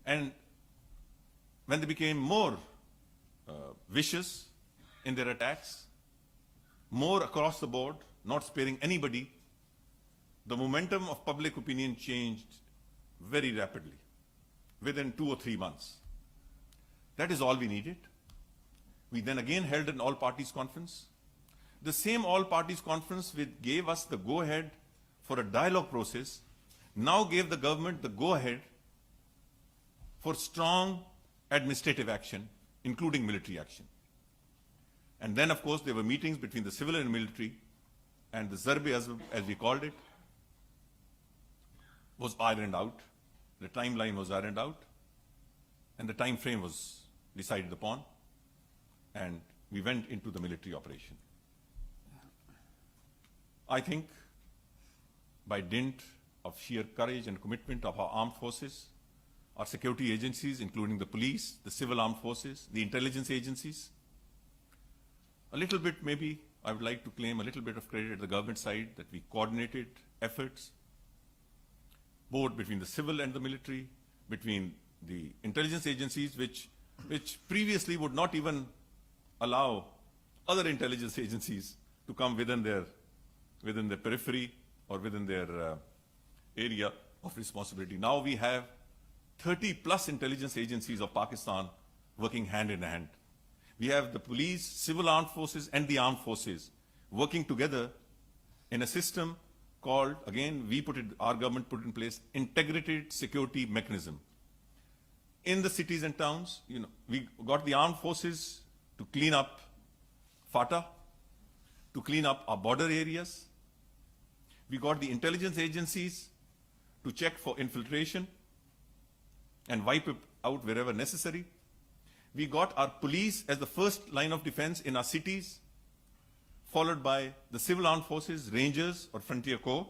And when they became more vicious in their attacks, more across the board, not sparing anybody, the momentum of public opinion changed very rapidly within 2 or 3 months. That is all we needed. We then again held an all-parties conference. The same all-parties conference which gave us the go-ahead for a dialogue process now gave the government the go-ahead for strong administrative action, including military action. And then, of course, there were meetings between the civil and military, and the Zarb, as we called it, was ironed out. The timeline was ironed out, and the time frame was decided upon, and we went into the military operation. I think by dint of sheer courage and commitment of our armed forces, our security agencies, including the police, the civil armed forces, the intelligence agencies, a little bit maybe, I would like to claim a little bit of credit at the government side that we coordinated efforts, both between the civil and the military, between the intelligence agencies, which previously would not even allow other intelligence agencies to come within their periphery or within their area of responsibility. Now we have 30 plus intelligence agencies of Pakistan working hand in hand. We have the police, civil armed forces, and the armed forces working together in a system called, again, our government put in place, integrated security mechanism. In the cities and towns, we got the armed forces to clean up FATA, to clean up our border areas. We got the intelligence agencies to check for infiltration and wipe it out wherever necessary. We got our police as the first line of defense in our cities, followed by the civil armed forces, rangers or frontier corps,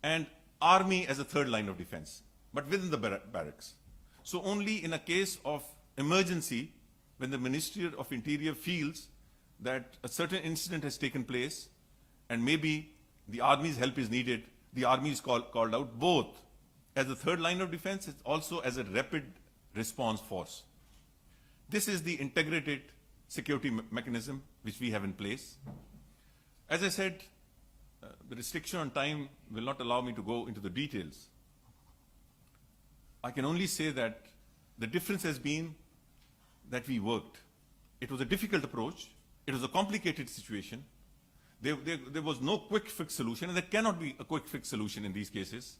and army as a third line of defense, but within the barracks. So only in a case of emergency, when the Ministry of Interior feels that a certain incident has taken place and maybe the army's help is needed, the army is called out both as a third line of defense, and also as a rapid response force. This is the integrated security mechanism which we have in place. As I said, the restriction on time will not allow me to go into the details. I can only say that the difference has been that we worked. It was a difficult approach. It was a complicated situation. There was no quick fix solution, and there cannot be a quick fix solution in these cases.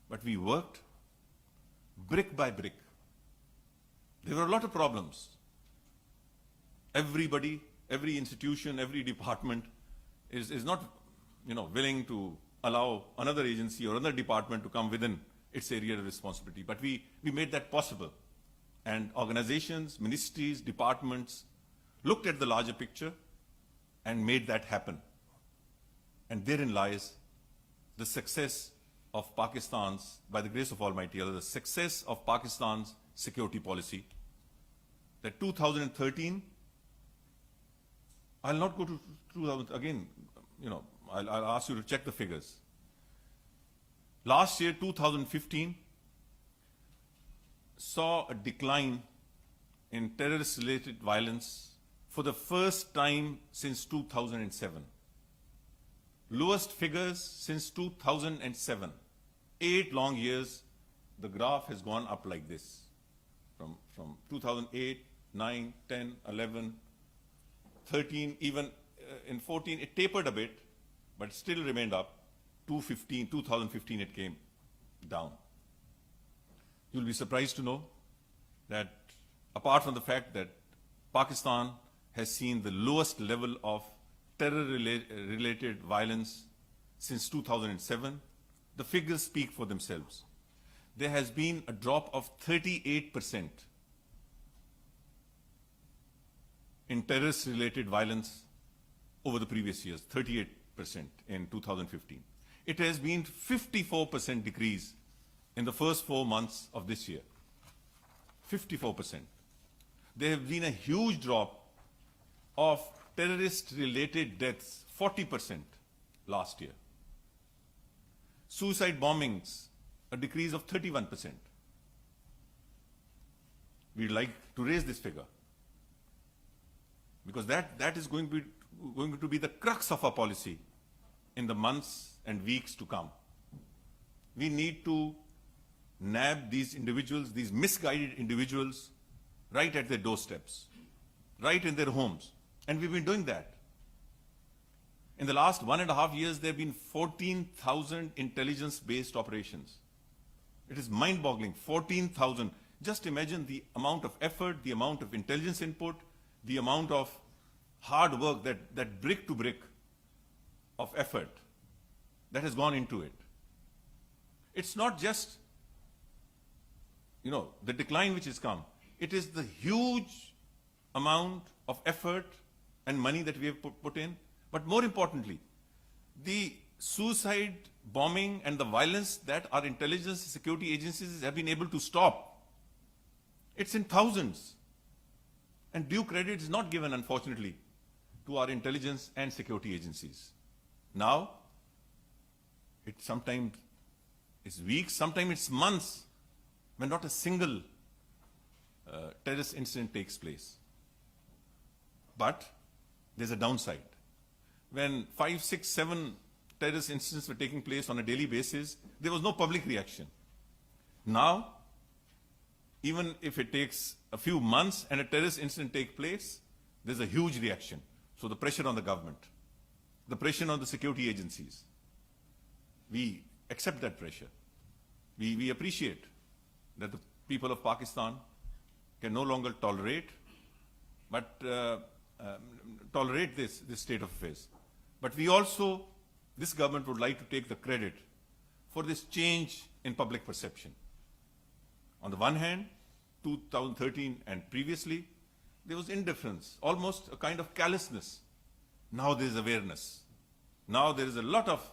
But we worked brick by brick. There were a lot of problems. Everybody, every institution, every department is not willing to allow another agency or another department to come within its area of responsibility. But we made that possible. And organizations, ministries, departments looked at the larger picture and made that happen. And therein lies the success of Pakistan's, by the grace of Almighty Allah, the success of Pakistan's security policy. That 2013, I'll not go to 2000, again, I'll ask you to check the figures. Last year, 2015, saw a decline in terrorist-related violence for the first time since 2007. Lowest figures since 2007. 8 long years, the graph has gone up like this. From 2008, 9, 10, 11, 13, even in 14, it tapered a bit, but still remained up. 2015, it came down. You'll be surprised to know that apart from the fact that Pakistan has seen the lowest level of terror-related violence since 2007, the figures speak for themselves. There has been a drop of 38% in terrorist-related violence over the previous years, 38% in 2015. It has been 54% decrease in the first 4 months of this year. 54%. There have been a huge drop of terrorist-related deaths, 40% last year. Suicide bombings a decrease of 31%. We'd like to raise this figure because that is going to be the crux of our policy in the months and weeks to come. We need to nab these individuals, these misguided individuals, right at their doorsteps, right in their homes. And we've been doing that. In the last 1.5 years, there have been 14,000 intelligence-based operations. It is mind-boggling, 14,000. Just imagine the amount of effort, the amount of intelligence input, the amount of hard work, that brick to brick of effort that has gone into it. It's not just, the decline which has come. It is the huge amount of effort and money that we have put in. But more importantly, the suicide bombing and the violence that our intelligence security agencies have been able to stop. It's in thousands. And due credit is not given, unfortunately, to our intelligence and security agencies. Now, it sometimes is weeks, sometimes it's months, when not a single terrorist incident takes place. But there's a downside. When 5, 6, 7 terrorist incidents were taking place on a daily basis, there was no public reaction. Now, even if it takes a few months and a terrorist incident takes place, there's a huge reaction. So the pressure on the government, the pressure on the security agencies, we accept that pressure. We appreciate that the people of Pakistan can no longer tolerate this state of affairs. But we also, this government would like to take the credit for this change in public perception. On the one hand, 2013 and previously, there was indifference, almost a kind of callousness. Now there is awareness. Now there is a lot of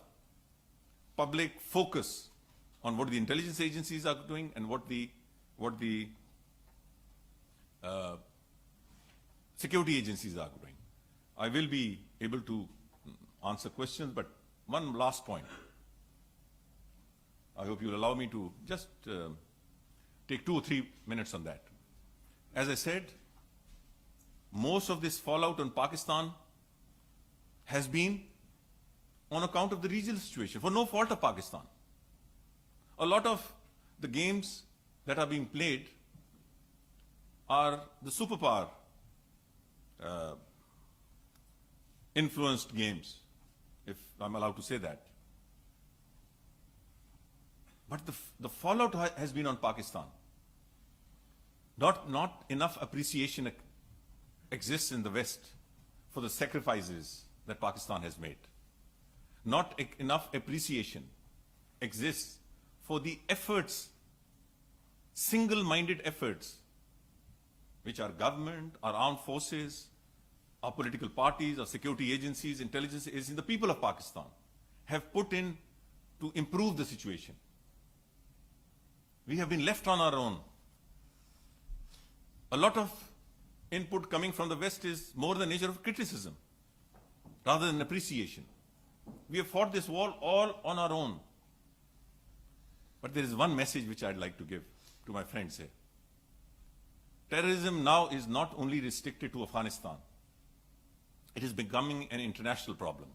public focus on what the intelligence agencies are doing and what the security agencies are doing. I will be able to answer questions, but one last point. I hope you'll allow me to just take 2 or 3 minutes on that. As I said, most of this fallout on Pakistan has been on account of the regional situation, for no fault of Pakistan. A lot of the games that are being played are the superpower influenced games, if I'm allowed to say that. But the fallout has been on Pakistan. Not enough appreciation exists in the West for the sacrifices that Pakistan has made. Not enough appreciation exists for the efforts, single-minded efforts, which our government, our armed forces, our political parties, our security agencies, intelligence agencies, the people of Pakistan have put in to improve the situation. We have been left on our own. A lot of input coming from the West is more the nature of criticism rather than appreciation. We have fought this war all on our own. But there is one message which I'd like to give to my friends here. Terrorism now is not only restricted to Afghanistan. It is becoming an international problem.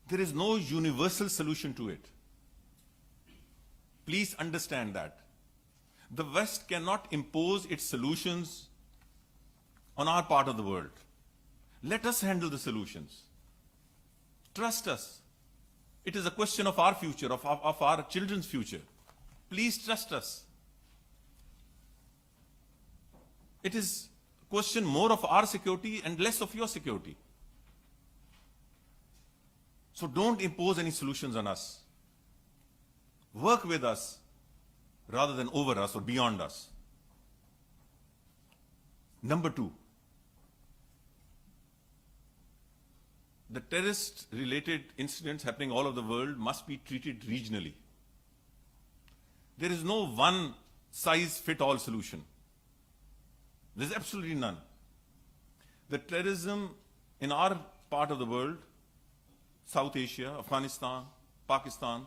There is no universal solution to it. Please understand that. The West cannot impose its solutions on our part of the world. Let us handle the solutions. Trust us. It is a question of our future, of our children's future. Please trust us. It is a question more of our security and less of your security. So don't impose any solutions on us. Work with us rather than over us or beyond us. Number 2, the terrorist-related incidents happening all over the world must be treated regionally. There is no one-size-fit-all solution. There's absolutely none. The terrorism in our part of the world, South Asia, Afghanistan, Pakistan,